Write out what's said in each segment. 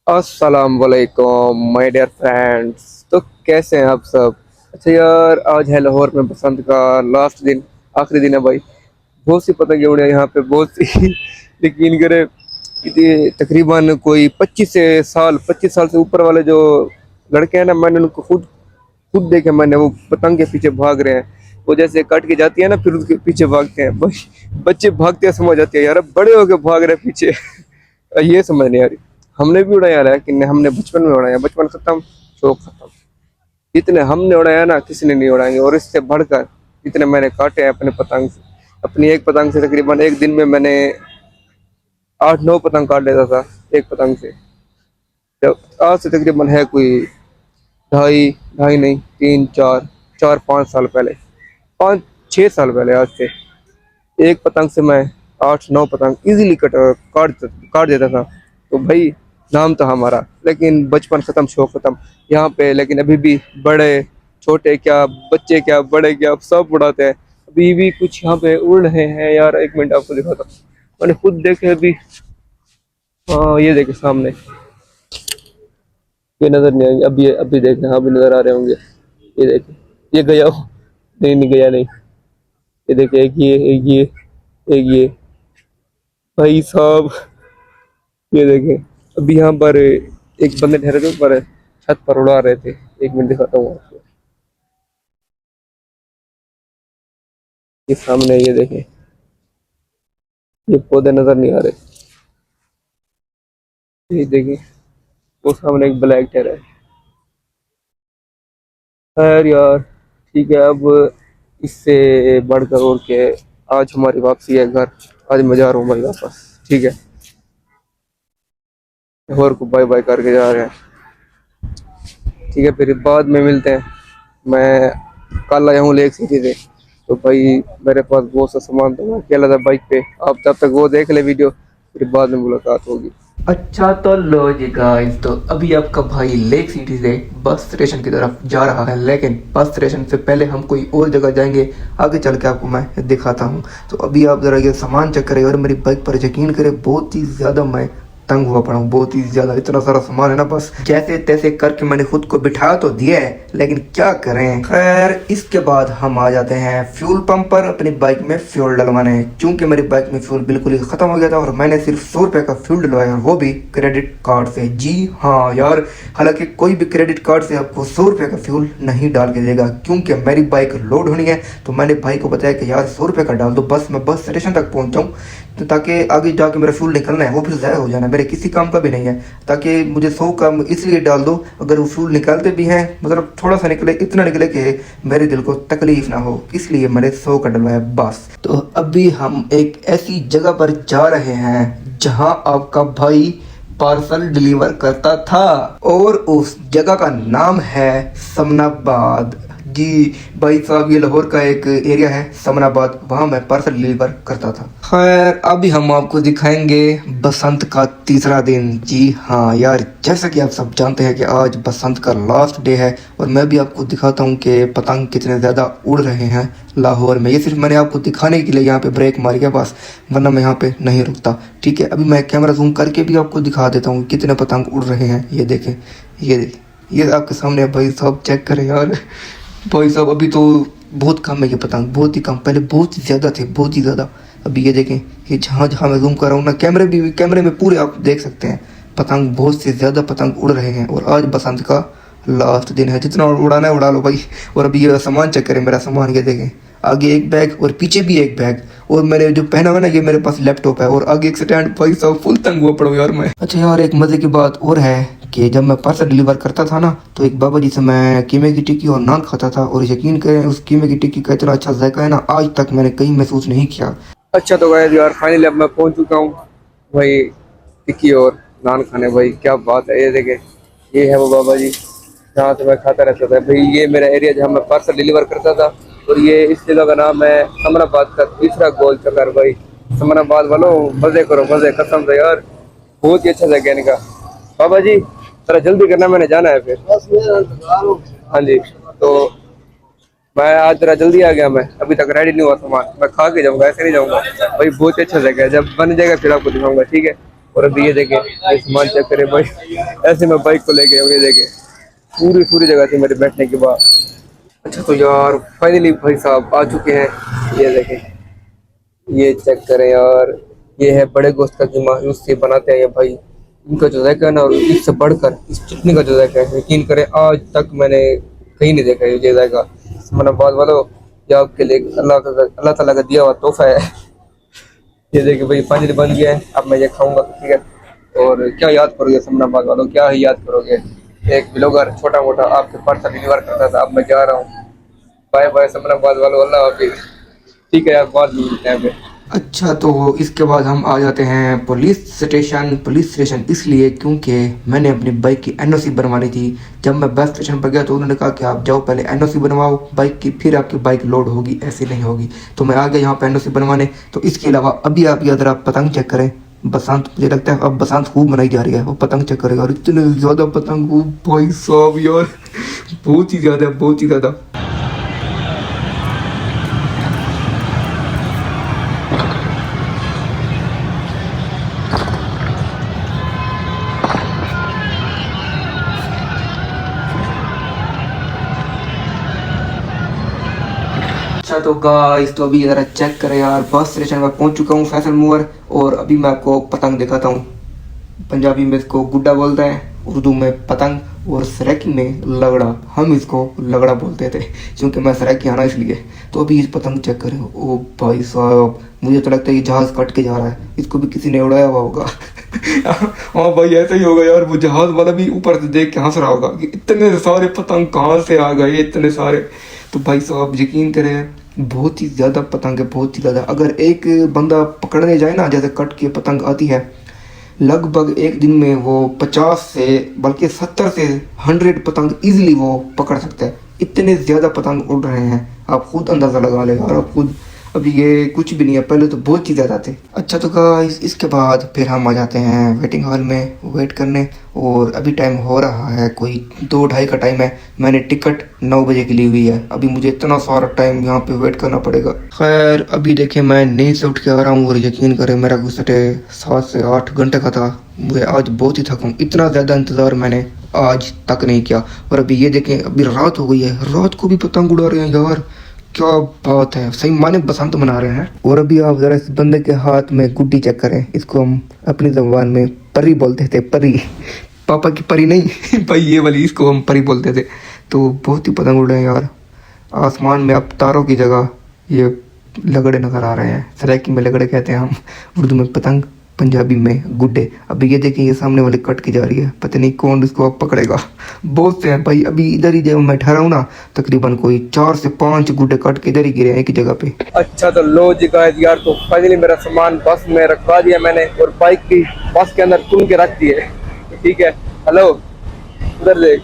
अस्सलाम वालेकुम my dear friends. तो कैसे हैं आप सब? अच्छा यार, आज है लाहौर में बसंत का लास्ट दिन, आखिरी दिन है भाई। बहुत सी पतंगे उड़े हैं यहाँ पे, बहुत सी यकीन करे कि तकरीबन कोई 25 साल से ऊपर वाले जो लड़के हैं ना, मैंने उनको खुद खुद देखे। मैंने वो पतंग के पीछे भाग रहे हैं। वो जैसे कट के जाती है ना, फिर उसके पीछे भागते हैं भाई। बच्चे भागते हैं, समझ आती है यार, अब बड़े होके भाग रहे हैं पीछे। ये समझ नहीं आ रही। हमने भी उड़ाया है, लेकिन हमने बचपन में उड़ाया, बचपन खत्म, शौक खत्म। जितने हमने उड़ाया ना, किसी ने नहीं उड़ाएंगे। और इससे बढ़कर जितने मैंने काटे हैं अपने पतंग से, अपनी एक पतंग से तकरीबन एक दिन में मैंने 8-9 पतंग काट लेता था एक पतंग से। जब आज से तकरीबन है कोई ढाई ढाई नहीं, 3 4 4 5 साल पहले, 5 6 साल पहले आज से, एक पतंग से मैं 8-9 पतंग इजीली कट काट काट देता था। तो भाई, नाम था हमारा, लेकिन बचपन खत्म, शौक खत्म यहाँ पे। लेकिन अभी भी बड़े छोटे क्या, बच्चे क्या, बड़े क्या, सब उड़ाते हैं। अभी भी कुछ यहाँ पे उड़ रहे हैं यार, 1 मिनट आपको दिखाता हूँ। मैंने खुद देखे अभी। हाँ, ये देखे सामने, ये नजर नहीं आएंगे अभी, अभी देखे, हाँ अभी नजर आ रहे होंगे। ये देखे, ये गया हो, नहीं नहीं गया नहीं। ये देखे, एक ये, एक ये, एक ये, भाई साहब। ये देखें, अभी यहाँ पर एक बंदे ठहरे थे ऊपर, छत पर उड़ा रहे थे। 1 मिनट दिखाता हूँ आपको। ये सामने, ये देखें, ये पौधे नजर नहीं आ रहे। ये देखें, वो सामने एक ब्लैक ठहरा है। खैर यार, ठीक है। अब इससे बढ़कर और के, आज हमारी वापसी है घर। आज मैं जा रहा हूँ भाई वापस, ठीक है। और को बाय बाय करके जा रहे हैं, ठीक है। फिर बाद में मिलते हैं। मैं कल आया हूँ लेक सिटी से, तो भाई मेरे पास बहुत सा सामान था, मैं अकेला था बाइक पे। आप तब तक वो देख ले वीडियो, फिर बाद में मुलाकात होगी। अच्छा तो लो जी गाइस, तो अभी आपका भाई लेक सिटी से बस स्टेशन की तरफ जा रहा है, लेकिन बस स्टेशन से पहले हम कोई और जगह जाएंगे। आगे चल के आपको मैं दिखाता हूँ। तो अभी आप जरा ये सामान चेक करें और मेरी बाइक पर यकीन करें, बहुत ही ज़्यादा मैं तंग हुआ पड़ा हूँ, बहुत ही ज्यादा। इतना सारा सामान है ना, बस जैसे तैसे करके मैंने खुद को बिठा तो दिया है, लेकिन क्या करें। खैर, इसके बाद हम आ जाते हैं फ्यूल पंप पर अपनी बाइक में फ्यूल डलवाने। क्योंकि मेरी बाइक में फ्यूल बिल्कुल ही खत्म हो गया था और मैंने सिर्फ 100 रुपए का फ्यूल डलवाया, और वो भी क्रेडिट कार्ड से। जी हाँ यार, हालांकि कोई भी क्रेडिट कार्ड से आपको 100 रुपए का फ्यूल नहीं डाल के देगा। क्योंकि मेरी बाइक लोड होनी है, तो मैंने भाई को बताया कि यार 100 रुपए का डाल दो, बस मैं बस स्टेशन तक पहुंच जाऊँ, तो ताकि आगे जाके मेरा फ्यूल निकलना है, वो फिर ज़ाया हो जाना, मेरे किसी काम का भी नहीं है। ताकि मुझे 100 का इसलिए डाल दो, अगर वो फ्यूल निकालते भी हैं, मतलब थोड़ा सा निकले, इतना निकले कि मेरे दिल को तकलीफ ना हो, इसलिए मैंने 100 का डलवाया बस। तो अभी हम एक ऐसी जगह पर जा रहे हैं जहां आपका भाई पार्सल डिलीवर करता था, और उस जगह का नाम है समनाबाद। जी भाई साहब, ये लाहौर का एक एरिया है समनाबाद, वहाँ मैं पार्सल डिलीवर करता था। खैर, अभी हम आपको दिखाएंगे बसंत का तीसरा दिन। जी हाँ यार, जैसा कि आप सब जानते हैं कि आज बसंत का लास्ट डे है, और मैं भी आपको दिखाता हूँ कि पतंग कितने ज़्यादा उड़ रहे हैं लाहौर में। ये सिर्फ मैंने आपको दिखाने के लिए यहाँ पे ब्रेक मारी है बस, वरना मैं यहाँ पे नहीं रुकता, ठीक है। अभी मैं कैमरा जूम करके भी आपको दिखा देता हूँ कितने पतंग उड़ रहे हैं। ये देखें, ये देखें, ये आपके सामने है भाई साहब, चेक करें यार। भाई साहब, अभी तो बहुत कम है ये पतंग, बहुत ही कम। पहले बहुत ही ज़्यादा थे, बहुत ही ज़्यादा। अभी ये देखें, ये जहाँ जहाँ मैं जूम कर रहा हूँ ना, कैमरे में पूरे आप देख सकते हैं, पतंग बहुत से ज़्यादा पतंग उड़ रहे हैं। और आज बसंत का लास्ट दिन है, जितना उड़ाना है उड़ा लो भाई। और अभी ये सामान चेक करें, मेरा सामान ये देखें, आगे एक बैग और पीछे भी एक बैग, और मैंने जो पहना हुआ ना, ये मेरे पास लैपटॉप है, और आगे एक स्टैंड। भाई साहब, फुल तंग हुआ पड़ा यार मैं। अच्छा यार, एक मजे की बात और है कि जब मैं पार्सल डिलीवर करता था ना, तो एक बाबा जी से मैं कीमे की टिक्की और नान खाता था, और यकीन करें, उस कीमे की टिक्की का इतना अच्छा जायका है ना, आज तक मैंने कहीं महसूस नहीं किया। अच्छा तो गाइस यार, फाइनली अब मैं पहुंच चुका हूँ भाई, टिक्की और नान खाने। भाई क्या बात है, ये देखे, ये है वो बाबा जी जहाँ से मैं खाता रहता था भाई। ये मेरा एरिया जहाँ मैं पार्सल डिलीवर करता था, और ये इस जगह का नाम है समनाबाद का तीसरा गोल चक्कर। भाई समनाबाद वालों, मजे करो मजे, कसम से यार, बहुत ही अच्छा जगह है इनका। बाबा जी जरा जल्दी करना, मैंने जाना है फिर। हाँ जी, तो मैं आज जरा जल्दी आ गया, मैं अभी तक रेडी नहीं हुआ सामान, मैं खा के जाऊंगा, ऐसे नहीं जाऊंगा भाई। बहुत ही अच्छा जगह है, जब बन जाएगा फिर आपको दिखाऊंगा, ठीक है। और अभी ये देखे ये सामान चेक करे भाई, ऐसे मैं बाइक को लेके ये देखे पूरी पूरी जगह थी मेरे बैठने के बाद। अच्छा तो यार फाइनली भाई साहब आ चुके हैं, ये देखें, ये चेक करें यार, ये है बड़े गोश्त का कीमा, उससे बनाते हैं ये भाई। इनका जो जायका है ना, और इससे बढ़कर इस चटनी का जो जायका है, यकीन करें आज तक मैंने कहीं नहीं देखा ये जायका। मनाबाद वालों, ये आपके लिए अल्लाह ताला का दिया हुआ तोहफा है। ये देखिए भाई फाइनली बन गया है, अब मैं ये खाऊंगा, ठीक है। और क्या याद करोगे समनाबाद वालों, क्या ही याद करोगे, एक ब्लॉगर छोटा मोटा आपके पार्सल डिलीवर करता था, अब मैं जा रहा हूँ। बाय बाय समनाबाद वालों, अल्लाह हाफिज। ठीक है यार, बाद में मिलते हैं फिर। अच्छा तो इसके बाद हम आ जाते हैं पुलिस स्टेशन इसलिए क्योंकि मैंने अपनी बाइक की एनओसी बनवानी थी। जब मैं बस स्टेशन पर गया तो उन्होंने कहा कि आप जाओ पहले एनओसी बनवाओ बाइक की, फिर आपकी बाइक लोड होगी, ऐसे नहीं होगी। तो मैं आ गया यहाँ पे एनओसी बनवाने। तो इसके अलावा अभी आप अगर आप पतंग चेक करें, बसंत, मुझे लगता है अब बसंत खूब मनाई जा रही है, वो पतंग चेक करेगा, और इतने ज़्यादा पतंग, वो भाई साहब यार बहुत ही ज़्यादा, बहुत ही ज़्यादा। अच्छा तो गाइस, तो अभी ज़रा चेक करें यार, बस स्टेशन में पहुंच चुका हूँ फैसल मूवर। और अभी मैं आपको पतंग दिखाता हूँ। पंजाबी में इसको गुड्डा बोलते हैं, उर्दू में पतंग, और सराइकी में लगड़ा। हम इसको लगड़ा बोलते थे क्योंकि मैं सराइकी आना इसलिए। तो अभी इस पतंग चेक करें, ओ भाई साहब, मुझे तो लगता है ये जहाज़ कट के जा रहा है, इसको भी किसी ने उड़ाया हुआ होगा। हाँ भाई ऐसा ही होगा यार, वो जहाज़ वाला भी ऊपर से देख के हंस रहा होगा कि इतने सारे पतंग कहाँ से आ गए, इतने सारे। तो भाई साहब यकीन करें, बहुत ही ज़्यादा पतंग है, बहुत ही ज़्यादा। अगर एक बंदा पकड़ने जाए ना, जैसे कट के पतंग आती है, लगभग एक दिन में वो 50 से बल्कि 70 से 100 पतंग इजीली वो पकड़ सकता है। इतने ज़्यादा पतंग उड़ रहे हैं, आप खुद अंदाज़ा लगा ले और आप खुद। अभी ये कुछ भी नहीं है, पहले तो बहुत ही ज़्यादा थे। अच्छा तो गाइस, इसके बाद फिर हम आ जाते हैं वेटिंग हॉल में वेट करने। और अभी टाइम हो रहा है कोई 2-2:30 का टाइम है। मैंने टिकट 9 बजे की ली हुई है, अभी मुझे इतना सारा टाइम यहाँ पे वेट करना पड़ेगा। खैर अभी देखें, मैं नींद से उठ के आ रहा हूँ और यकीन करें मेरा गुस्से 7 से 8 घंटे का था। मुझे आज बहुत ही थका हूँ, इतना ज़्यादा इंतज़ार मैंने आज तक नहीं किया। और अभी ये देखें, अभी रात हो गई है, रात को भी पतंग उड़ा रहे हैं यार, क्या बात है, सही माने बसंत मना रहे हैं। और अभी आप जरा इस बंदे के हाथ में गुड्डी चेक करें, इसको हम अपनी जबान में परी बोलते थे, परी, पापा की परी नहीं भाई ये वाली, इसको हम परी बोलते थे। तो बहुत ही पतंग उड़ रहे हैं यार आसमान में। अब तारों की जगह ये लगड़े नजर आ रहे हैं, सराइकी में लगड़े कहते हैं हम, उर्दू में पतंग, पंजाबी में गुड्डे। अभी ये देखें, ये सामने वाले कट की जा रही है, पता नहीं कौन इसको अब पकड़ेगा। बहुत से हैं भाई, अभी इधर ही जब मैं ठहरा हूँ ना, तकरीबन कोई 4 से 5 गुड्डे कट के इधर ही गिरे हैं एक ही जगह पे। अच्छा तो लो जी गाइस यार, तो फाइनली मेरा सामान बस में रखवा दिया मैंने, और बाइक भी बस के अंदर चुन के रख दी है, ठीक है। हेलो, उधर देख,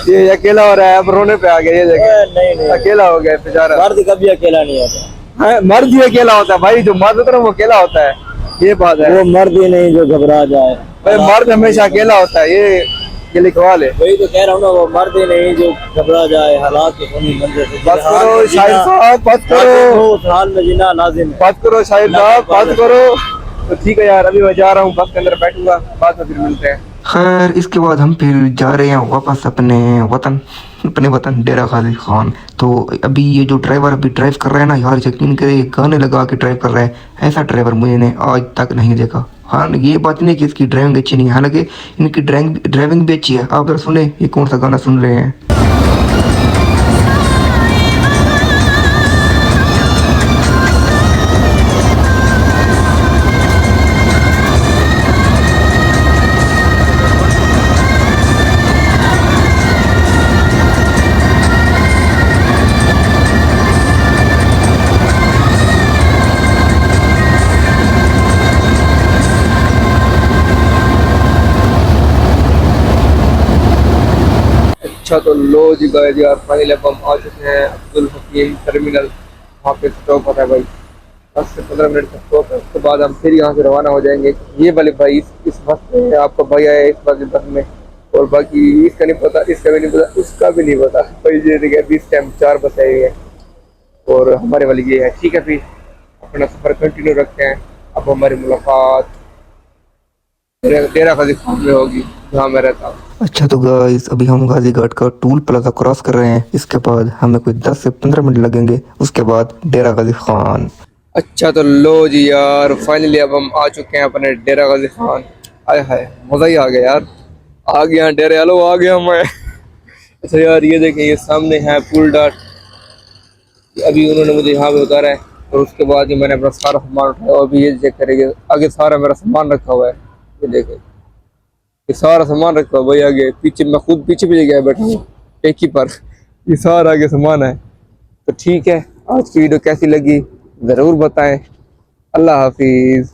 ये अकेला हो रहा है, अब रोने पे आ गया, ये देख नहीं अकेला हो गया बेचारा। मर्द कभी अकेला नहीं होता है, मर्द ही अकेला होता है भाई, जो मर्द होता है वो अकेला होता है, ये बात है। वो मर्द ही नहीं जो घबरा जाए भाई, मर्द हमेशा अकेला होता है, ये लिखवा ले। वही तो कह रहा हूँ ना, वो मर्द ही नहीं जो घबरा जाए हालात के होने मंजर से। बस करो शाहिद साहब, बस करो, उस हाल में जीना लाजिम है। बस करो शाहिद साहब, बस करो। तो ठीक है यार, अभी मैं जा रहा हूँ, बस के अंदर बैठूंगा, बाद में फिर मिलते हैं। खैर इसके बाद हम फिर जा रहे हैं वापस अपने वतन डेरा गाजी खान। तो अभी ये जो ड्राइवर अभी ड्राइव कर रहा है ना यार, यकीन करे गाने लगा के ड्राइव कर रहा है, ऐसा ड्राइवर मैंने आज तक नहीं देखा। हाँ ये बात नहीं कि इसकी ड्राइविंग अच्छी नहीं है, हालांकि इनकी ड्राइविंग भी अच्छी है। आप जरा सुने ये कौन सा गाना सुन रहे हैं। अच्छा तो लो जी गाइस यार, फाइनली अब हम आ चुके हैं अब्दुल हकीम टर्मिनल। वहाँ पे स्टॉप होता है भाई, 10 से 15 मिनट का स्टॉप है। उसके बाद हम फिर यहाँ से रवाना हो जाएंगे। ये वाले भाई इस बस में, आपका भाई आया इस वाली बस में, और बाकी इसका नहीं पता, इसका भी नहीं पता, उसका भी नहीं पता भाई। ये देखिए अभी इस टाइम 4 बस आई हुई है और हमारे वाली ये है, ठीक है। फिर अपना सफर कंटिन्यू रखते हैं। अब हमारी मुलाकात डेरा गाजी खान में होगी, जहाँ मैं रहता हूँ। अच्छा तो गाइस अभी हम गाजी घाट का टूल प्लाजा क्रॉस कर रहे हैं, इसके बाद हमें कोई 10 से 15 मिनट लगेंगे, उसके बाद डेरा गाजी खान। अच्छा तो लो जी यार, फाइनली अब हम आ चुके हैं अपने डेरा गाजी खान। आय हाय, मजा ही आ गया यार, आ गया डेरे वालो, आ गया मैं। अच्छा यार ये देखें, ये सामने है पुल डाट। अभी उन्होंने मुझे यहाँ पे उतारा है और उसके बाद ही मैंने अपना सारा सामान उठाया। और अभी ये चेक करेंगे, आगे सारा मेरा सामान रखा हुआ है। ये देखें, ये सारा सामान रखा हुआ भाई आगे पीछे, मैं खुद पीछे पीछे गया बैठा हूँ टेकी पर। ये सारा आगे सामान है। तो ठीक है, आज की वीडियो कैसी लगी ज़रूर बताएं। अल्लाह हाफिज़।